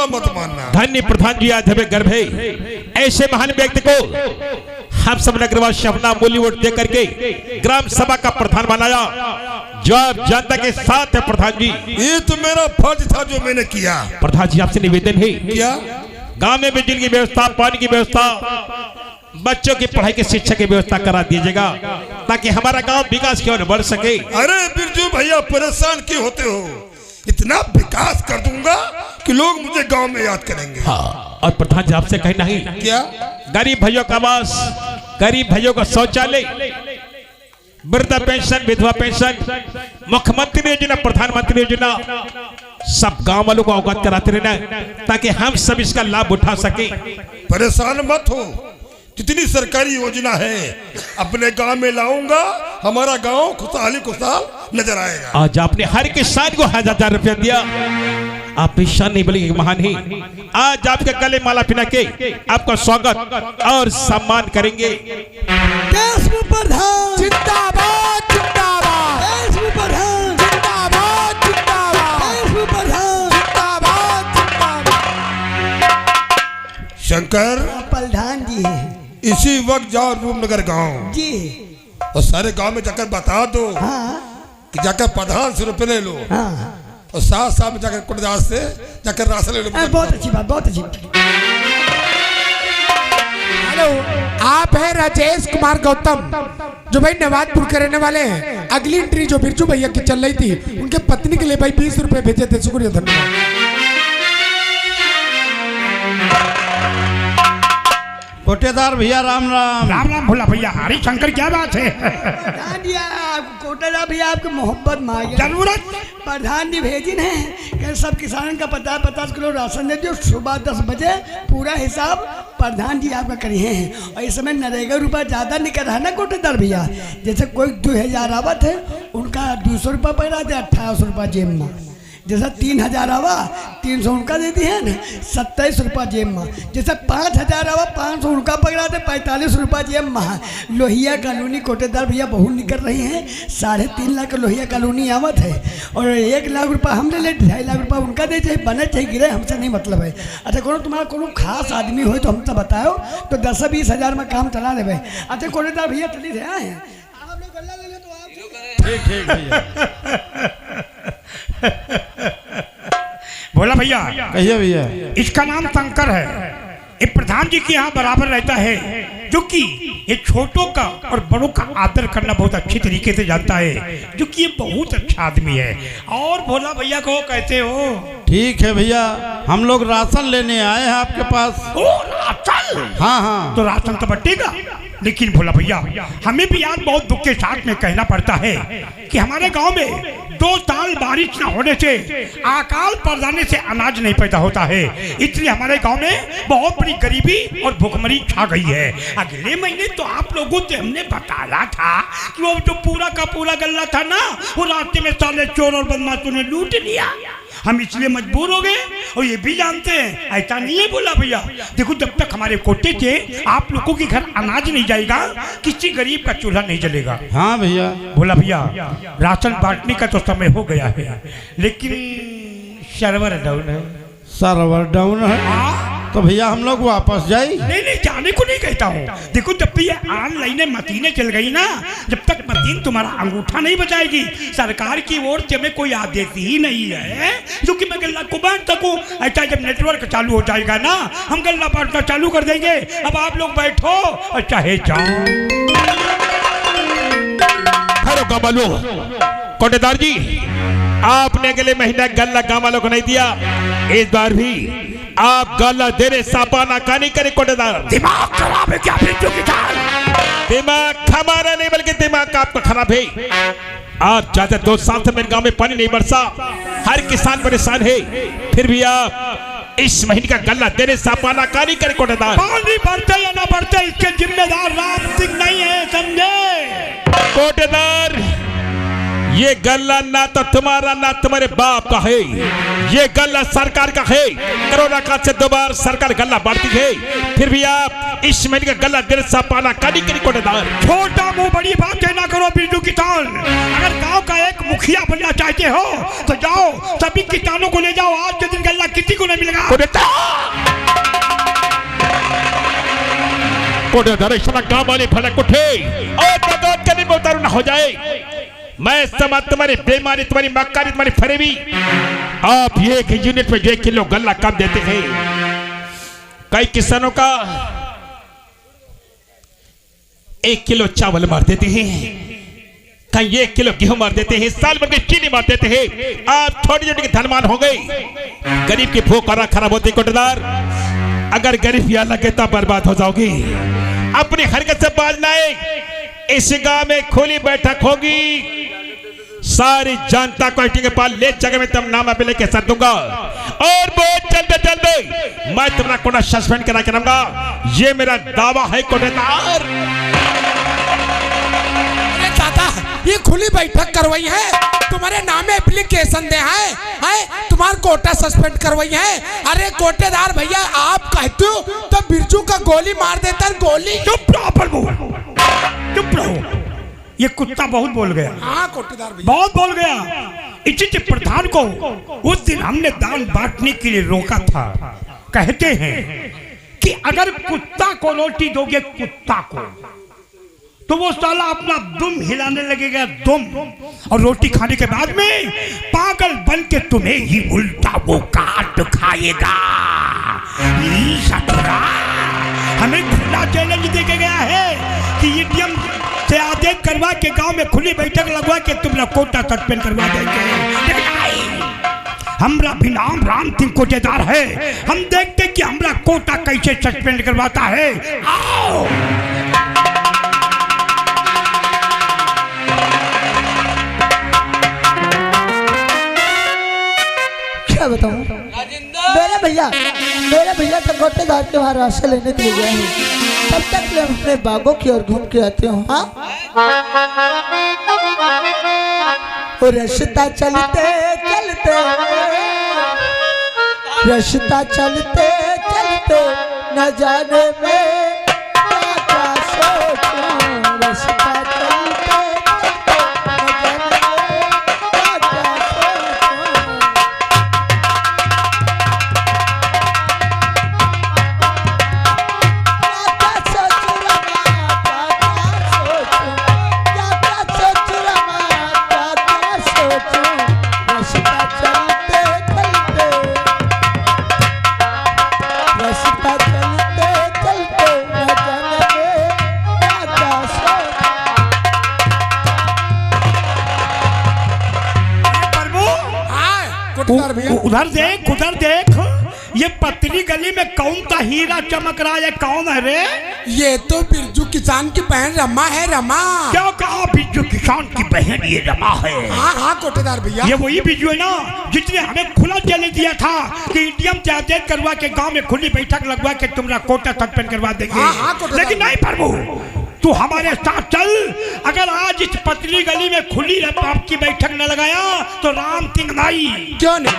मत मानना। धन्य प्रधान जी आज हमें गर्व है ऐसे महान व्यक्ति को हम सब नगरवासी अपना मूल्य वोट दे करके ग्राम सभा का प्रधान बनाया जो आप जनता के साथ है। प्रधान जी ये तो मेरा फर्ज था जो मैंने किया। प्रधान जी आपसे निवेदन है क्या गांव में बिजली की व्यवस्था, पानी की व्यवस्था, बच्चों की पढ़ाई की शिक्षा की व्यवस्था करा दीजिएगा ताकि हमारा गांव विकास की ओर बढ़ सके। अरे बिरजू भैया परेशान क्यों होते हो? इतना विकास कर दूंगा कि लोग मुझे गांव में याद करेंगे। हाँ, और प्रधान जी आपसे कहीं नहीं क्या गरीब भाइयों का आवास, गरीब भाइयों का शौचालय, वृद्धा पेंशन, विधवा पेंशन, मुख्यमंत्री योजना, प्रधानमंत्री योजना सब गांव वालों को अवगत कराते रहना ताकि हम सब इसका लाभ उठा सके। परेशान मत हो, जितनी सरकारी योजना है अपने गांव में लाऊंगा, हमारा गांव खुशहाली खुशहाल नजर आएगा। आज आपने हर किसान को 1000 रुपया दिया। आप पेशान नहीं बल्कि महान ही। आज आपके गले माला पहना के आपका स्वागत और सम्मान करेंगे। प्रधान जिंदाबाद जिंदाबाद, प्रधान जिंदाबाद जिंदाबाद, प्रधान जिंदाबाद जिंदाबाद। शंकर प्रधान जी इसी वक्त जाओ रूपनगर गांव जी और सारे गांव में जाकर बता दो कि जाकर प्रधान से रुपये ले लो और साथ साथ में जाकर कुटदास से जाकर राशन ले लो। बहुत अच्छी बात, बहुत अच्छी बात। हेलो, आप हैं राजेश कुमार गौतम जो भाई नवाजपुर के रहने वाले हैं। अगली एंट्री जो बिरजू भैया की चल रही थी उनके पत्नी के लिए भाई 20 रुपए भेजे थे। शुक्रिया, धन्यवाद। कोटेदार भैया राम राम। राम राम भोला भैया। हरी शंकर क्या बात है? प्रधान जी कोटेदार भैया आपकी मोहब्बत मांगे जरूरत प्रधान जी भेजिन है कि सब किसानों का 50-50 किलो राशन दे दियो। सुबह 10 बजे पूरा हिसाब प्रधान जी आपका करिए हैं। और इस समय नरेगा रुपया ज़्यादा निकल रहा है ना कोटेदार भैया। जैसे कोई 2000 आवत है उनका 200 रुपया पकड़ा दे, 1800 रुपया जेब में। जैसा 3000 आवा 300 उनका दे दी है ना, 27 रुपया जेब में। जैसे 5000 आवा 500 उनका पकड़ा दे, 45 रुपया जेब में। लोहिया कॉलोनी कोटेदार भैया बहुत निकल रही हैं। 3.5 लाख लोहिया कॉलोनी आवत है और 1 लाख रुपया हम ले 2.5 लाख रुपया उनका दे चाहिए, बने चाहिए गिरे, हमसे नहीं मतलब है। अच्छा कोनो तुम्हारा कोनो खास आदमी हो तो हमसे बताओ तो 10-20 हज़ार में काम चला ले। अच्छा कोटेदार भैया चली थे आए हैं आप लोग गल्ला ले लो तो आप ठीक ठीक भैया। भोला भैया कहिए भैया। इसका नाम शंकर है। ये प्रधान जी के यहाँ बराबर रहता है जो कि ये छोटों का और बड़ों का आदर करना बहुत अच्छी तरीके से जानता है, जो कि ये बहुत अच्छा आदमी है। और भोला भैया को कहते हो? ठीक है भैया, हम लोग राशन लेने आए हैं आपके पास। ओ राशन? हाँ हाँ। तो राशन तो बटेगा, लेकिन भोला भैया हमें भी यार बहुत दुख के साथ में कहना पड़ता है कि हमारे गांव में 2 साल बारिश न होने से, अकाल पड़ जाने से अनाज नहीं पैदा होता है। इसलिए हमारे गांव में बहुत बड़ी गरीबी और भुखमरी छा गई है। अगले महीने तो आप लोगों से हमने बताया था कि वो जो पूरा का पूरा गल्ला था ना, वो रास्ते में साले चोर और बदमाशों ने लूट लिया। हम इसलिए मजबूर हो गए और ये भी जानते हैं ऐसा नहीं है भोला भैया। देखो जब तक हमारे कोटे से आप लोगों के घर अनाज नहीं जाएगा, किसी गरीब का चूल्हा नहीं जलेगा। हाँ भैया। भोला भैया राशन बांटने का तो समय हो गया है, लेकिन सर्वर डाउन है। सर्वर डाउन है तो भैया हम लोग वापस जाए? नहीं नहीं, जाने को नहीं कहता हूँ। देखो जब भी ये ऑनलाइन मशीनें चल गई ना, जब तक मशीन तुम्हारा अंगूठा नहीं बचाएगी, सरकार की ओर से हमें कोई आदेश ही नहीं है जो कि मैं गल्ला को बांट सकूँ। ऐसा जब नेटवर्क चालू हो जाएगा ना, हम गल्ला बांटना चालू कर देंगे। अब आप लोग बैठो और चाहे जाओ। हेलो गाँव वालों, कोटेदार जी आपने अगले महीने गल्ला गाँव वालों को नहीं दिया, इस बार भी आप गल्ला देने सापाना का नहीं करे। कोटेदार दिमाग खराब है क्या? दिमाग हमारा नहीं बल्कि दिमाग आपका खराब है। आप ज्यादा 2 साल से मेरे गांव में पानी नहीं बरसा, हर किसान परेशान है, फिर भी आप इस महीने का गल्ला देने सापाना का नहीं करे। कोटेदार पानी बढ़ते या ना बढ़ते इसके जिम्मेदार राम सिंह नहीं है, समझे? कोटेदार ये गल्ला ना तो तुम्हारा ना तुम्हारे बाप का है, ये गल्ला सरकार का है। कोरोना काल से 2 बार सरकार गल्ला बांटती है, फिर भी आप इस महीने का गल्ला देने से पाना करी करी कोटेदार। छोटा मुंह बड़ी बात ना करो बिरजू किसान। अगर गांव का एक मुखिया बनना चाहते हो तो जाओ सभी किसानों को ले जाओ, आज के दिन गल्ला किसी को नहीं मिलेगा। काम वाले भड़क उठे और बगौत करने में उतारू ना हो जाए। मैं समझ तुम्हारी बेमारी, तुम्हारी मक्कारी, तुम्हारी फरेबी। आप ये एक यूनिट में 1 किलो गल्ला कम देते हैं। कई किसानों का 1 किलो चावल मार देते हैं, कहीं 1 किलो गेहूं मार देते हैं, साल भर की चीनी मार देते हैं। आप छोटी छोटी के धनवान हो गए, गरीब की भूख और खराब होती। कोटेदार, अगर गरीब यहाँ लगे तो बर्बाद हो जाओगी। अपनी हरकत से बाज लाए। इस गांव में खुली बैठक होगी, सारी जनता को के पास ले जगह में तुम नाम अभी लेके सर दूंगा और बहुत चलते चलते मैं तुम्हारा कोटा सस्पेंड करा करूंगा। ये मेरा दावा है कोटेदार। अरे दादा, ये खुली बैठक करवाई है, तुम्हारे नाम में एप्लीकेशन दे है तुम्हारा कोटा सस्पेंड करवाई है। अरे कोटेदार भैया, आप कहते हो तो बिरजू का गोली मार देता है। गोली चुप रहो प्रभु, चुप रहो। ये कुत्ता बहुत बोल गया। हाँ कोटेदार भैया, बहुत बोल गया। इसी प्रधान को उस दिन हमने दान बांटने के लिए रोका था। कहते हैं कि अगर कुत्ता को रोटी दोगे कुत्ता को तो वो साला अपना दुम हिलाने लगेगा, दुम, और रोटी खाने के बाद में पागल बन के तुम्हें ही उल्टा वो काट खाएगा। हमें खुला चैलेंज देके गया है कि ईटीएम से आदेश करवा के गांव में खुली बैठक लगवा के तुम लोग कोटा सस्पेंड करवा देंगे। हमरा भी नाम राम सिंह कोटेदार है, हम देखते कि हमरा कोटा कैसे सस्पेंड करवाता है। आओ क्या बताऊं, मेरे भैया तो कोटेदार के वहाँ राशन लेने के लिए गए हैं। तब तक मैं अपने बागों की ओर घूम के आती हूँ। हाँ, रास्ता चलते चलते, रास्ता चलते चलते न जाने में क्या क्या सोचूं। रास्ता चलते उधर देख, उधर देख, ये पतली गली में कौन सा हीरा चमक रहा है? कौन है रे? ये तो बिरजू किसान की बहन रमा है। रमा क्या कहा? बिरजू किसान की बहन ये रमा है? हाँ हाँ कोटेदार भैया, ये वही बिरजू है ना जिसने हमें खुला चैलेंज दिया था कि ईटीएम से आदेश करवा के गांव में खुली बैठक लगवा के तुम्हारा कोटा सस्पेंड करवा देंगे। लेकिन नहीं प्रभु, तू हमारे साथ चल। अगर आज इस पतली गली में खुली आपकी बैठक न लगाया तो राम सिंह भाई क्यों नहीं।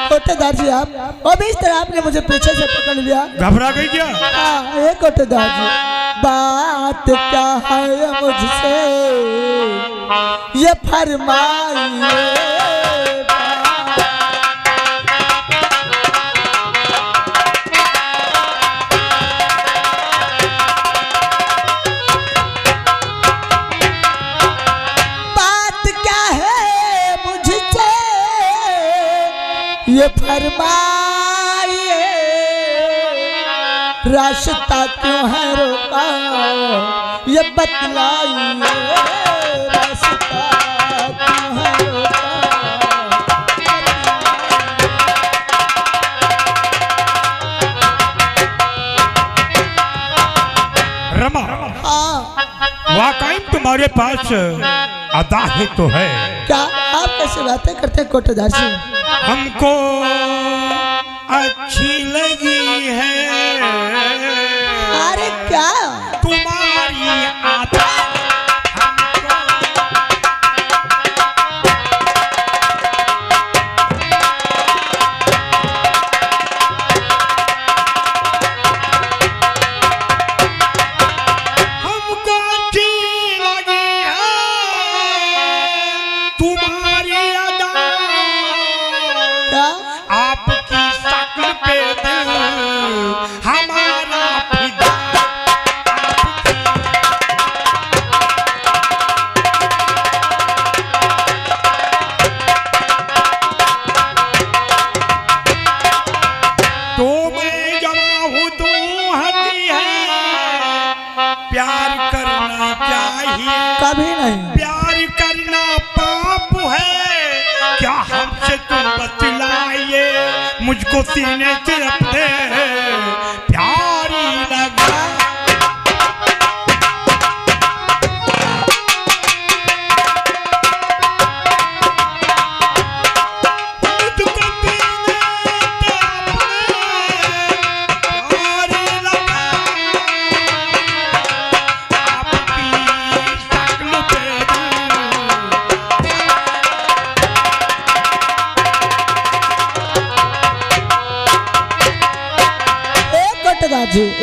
कोटेदार जी, आप अब इस तरह आपने मुझे पीछे से पकड़ लिया। घबरा गई क्या? हाँ कोटेदार जी, बात क्या है मुझसे ये फरमाइए। ये फरमाइए, रास्ता क्यों है रोका ये बतलाइए। रास्ता क्यों है रोका। वाकई तुम्हारे पास अदा है तो है। क्या आप कैसे बातें करते हैं कोटेदार जी? हमको अच्छी लगी है अरे क्या तुम्हारी आता कभी नहीं। प्यार करना पाप है क्या हमसे तुम बतलाइए, मुझको सीने से अपने प्यारी लगा।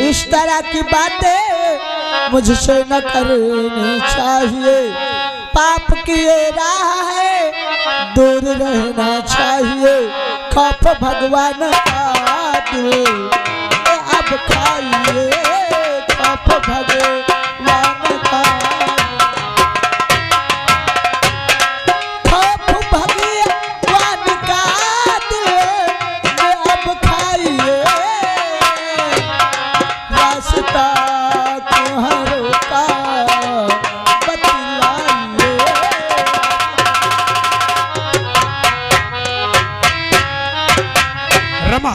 इस तरह की बातें मुझसे न करनी चाहिए, पाप किए राह है दूर रहना चाहिए। खौफ भगवान का दिल अब खाइए, खौफ भगवान का, खौफ भगवान का दिल अब खाइए। रास्ता तुम्हारों का बतलाइए। रमा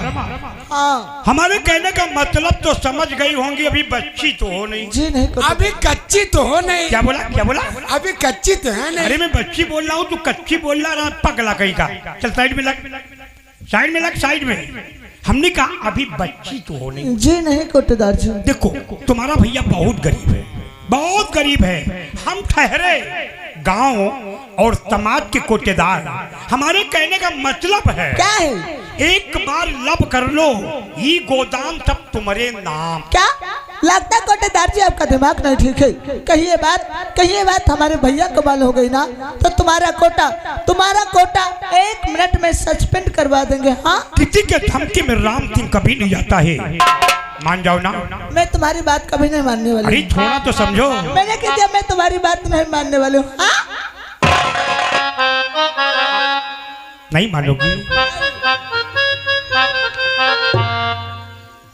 हाँ हमारे कहने का मतलब तो समझ गई होंगी, अभी बच्ची तो हो नहीं। जी नहीं को अभी कच्ची तो हो नहीं। क्या बोला क्या बोला? अभी कच्ची तो है नहीं। अरे मैं बच्ची बोल रहा हूँ, तू कच्ची बोल रहा, पगला कहीं का। चल साइड में लग, साइड में लग, साइड में। हमने कहा अभी बच्ची तो हो नहीं। जी नहीं कोटेदार जी। देखो तुम्हारा भैया बहुत गरीब है, बहुत गरीब है। हम ठहरे गांव और समाज के कोटेदार, हमारे कहने का मतलब है क्या है? एक बार लब कर लो, ये गोदाम सब तुम्हारे नाम। क्या लगता है कोटेदार जी आपका दिमाग नहीं ठीक है? कहिए बात हमारे भैया को मालूम हो गई ना तो तुम्हारा कोटा 1 मिनट में सस्पेंड करवा देंगे। हाँ किसी के धमकी में राम सिंह कभी नहीं जाता है, मान जाओ ना। मैं तुम्हारी बात कभी नहीं मानने वाली। अरे थोड़ा तो समझो। मैंने कह दिया मैं तुम्हारी बात नहीं मानने वाली हूँ। हाँ नहीं मानोगी?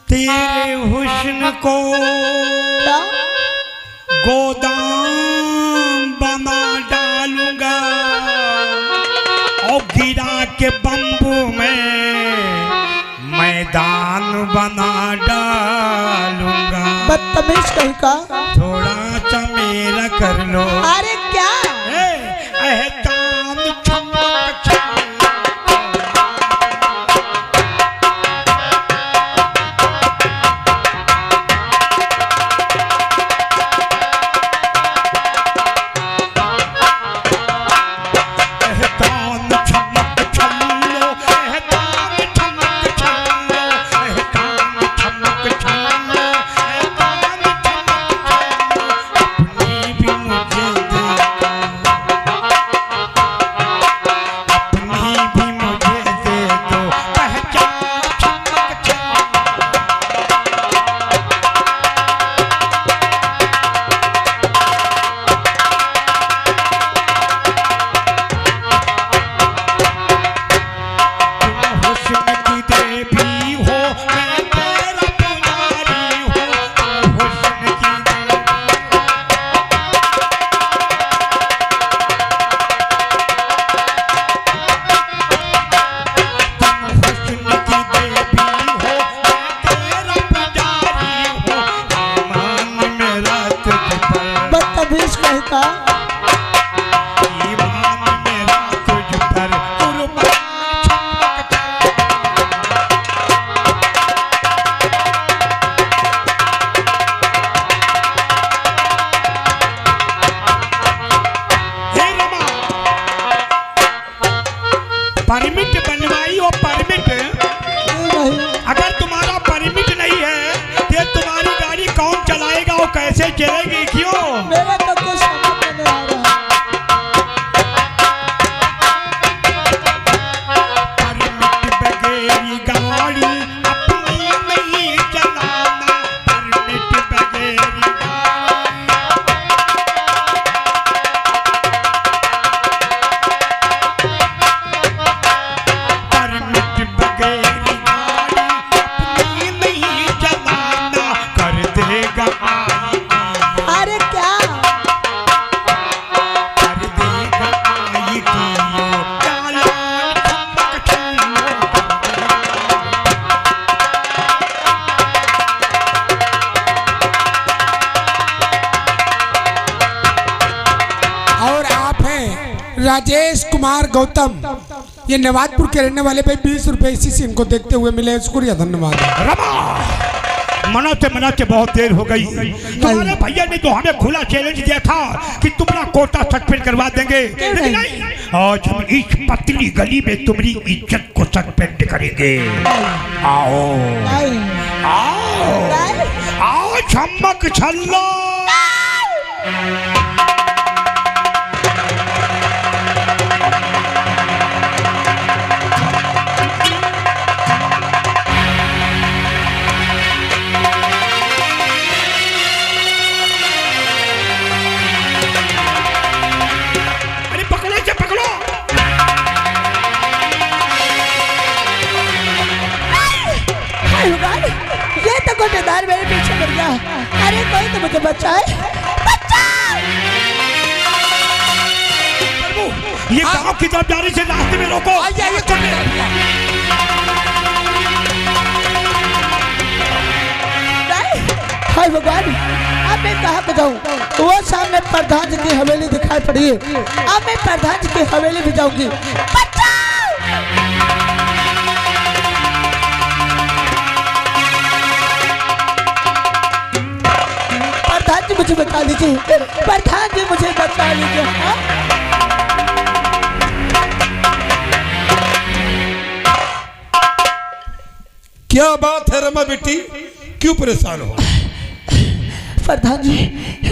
तेरे हुस्न को क्या? गोदाम बना डालूंगा और गिरा के बम्बू में मैदान बना डालूंगा। बदतमीज कहीं का। थोड़ा सा मेरा कर लो। अरे क्या? एहसान चमक चमक। अपनी भी मुझे बीच कहीं का ईमान मेरा तुझ पर कुर्बान हे रमा परमिट बनवाई और परमिट नहीं अगर तुम्हारा परमिट नहीं है तो तुम्हारी गाड़ी कौन चलाएगा और कैसे चलेगी क्यों? मेरा तो कुछ समझ में नहीं आ रहा। परमिट बगैर गाड़ी अपनी नहीं चलाना, परमिट बगैर परमिट बगैर गाड़ी अपनी नहीं चलाना, कर देगा आई अरे क्या कर देगा आई चालान चमक और आप हैं राजेश कुमार गौतम, ये नवाजपुर के रहने वाले भाई। 20 रुपए इसी से इनको देखते हुए मिले, शुक्रिया धन्यवाद। रमा मनाते बहुत देर हो गई। तुम्हारे भैया ने तो हमें खुला चैलेंज दिया था कि तुम्हारा कोटा सस्पेंड करवा देंगे, लेकिन नहीं, आज हम इस पतली गली में तुम्हारी इज्जत को सस्पेंड करेंगे। आओ नहीं आओ नहीं आओ चमक छल्लो। अरे पकड़ो से पकड़ो। हाय भगवान, ये तो गोटेदार मेरे पीछे पड़ गया। अरे कोई तो मुझे बचाए, बचाओ। प्रभु ये गांव की तरफ जा रही से रास्ते में रोको। आइए हाय भगवान, अब मैं कहाँ पे जाऊँ? वो सामने प्रधान जी की हवेली दिखाई पड़ी है। अब मैं प्रधान जी की हवेली भी जाऊंगी। बचाओ! प्रधान जी मुझे बचा लीजिए, प्रधान जी मुझे बचा लीजिए। हाँ? क्या बात है रमा बेटी, क्यों परेशान हो? प्रधान जी,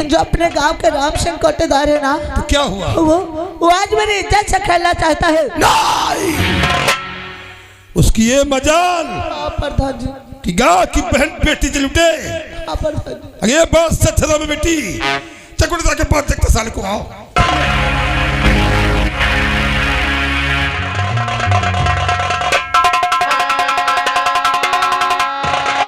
जो अपने गांव के राम सिंह कोटेदार है ना, तो क्या हुआ? वो आज मेरी इज्जत से खेलना चाहता है। नहीं, उसकी ये मजाल हाँ, प्रधान जी। कि गांव की बहन बेटी जल उठे। हाँ, प्रधान जी। ये बात सच है रमा बेटी। चकुड़ जाके बात देखते साले को आओ।